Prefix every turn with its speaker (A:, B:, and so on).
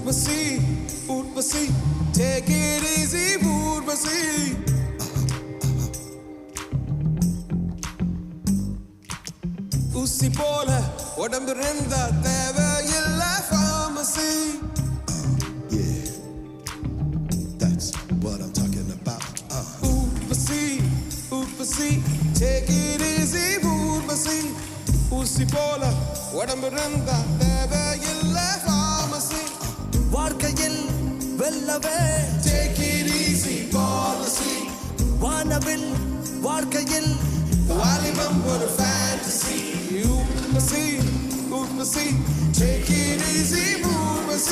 A: Urvashi Urvashi take it easy Urvashi ஊசி போல உடம்பு இருந்தா தேவையில்ல pharmacy.
B: Yeah, that's what I'm talking about.
A: Urvashi Urvashi take it easy Urvashi ஊசி போல உடம்பு இருந்தா தேவையில்ல pharmacy.
C: வாழ்க்கையில் வெல்லவே
A: take it easy policy.
C: வானவில் வாழ்க்கையில்
A: வாலிபம் ஒரு fantasy. Urvashi Urvashi take it easy Urvashi